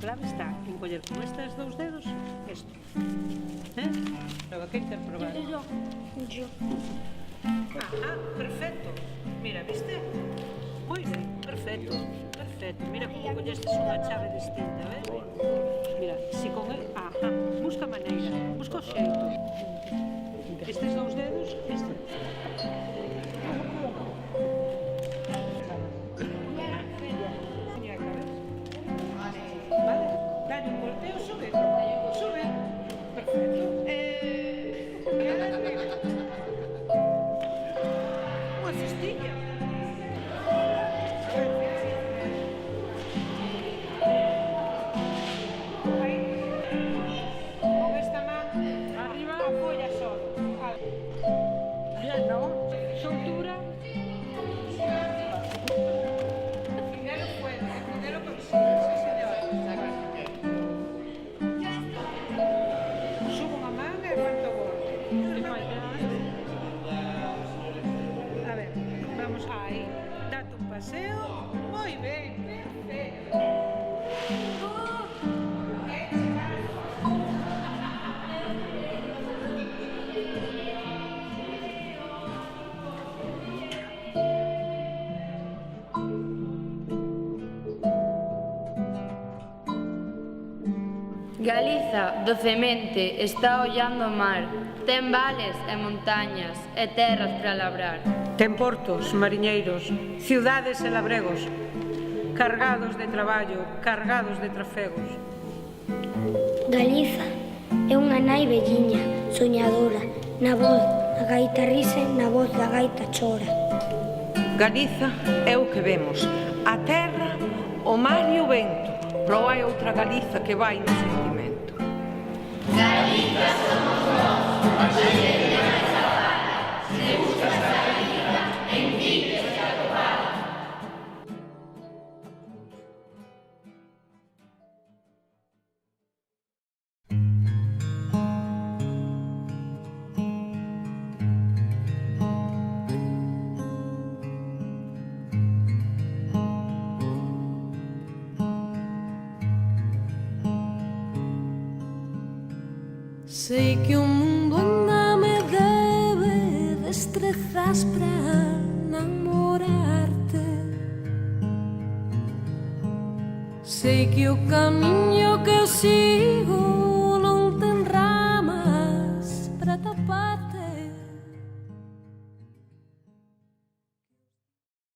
clave está en coller con estes dous dedos isto. Logo, que quer probar? Yo. Perfecto. Mira, viste? Moi ben, perfecto. Mira como collestes unha chave distinta, ves? Mira, si con el... busca maneira, busca o xeito. Estes dous dedos, este. Vale, dalle un volteo, sube. Perfecto. Unha cestilla. Con esta man arriba apoya solo. Bien, ¿no? Soltura. Primero puede, primero consigue, sí señor. Subo unha man e cuanto volte. A ver, vamos aí. Date un paseo. Moi ben, perfecto. Galiza, docemente, está ollando o mar. Ten vales e montañas e terras para labrar. Ten portos, mariñeiros, ciudades e labregos, cargados de traballo, cargados de trafegos. Galiza é unha nai velliña, soñadora, na voz da gaita rise, na voz da gaita chora. Galiza é o que vemos, a terra, o mar e o vento, pero hai outra Galiza que vai no sentimento. Galiza somos nós, a xente máis zapata, se buscas a Galiza, en ti está atopada. Sei que o mundo ainda me debe destrezas para namorarte. Sei que o camiño que eu sigo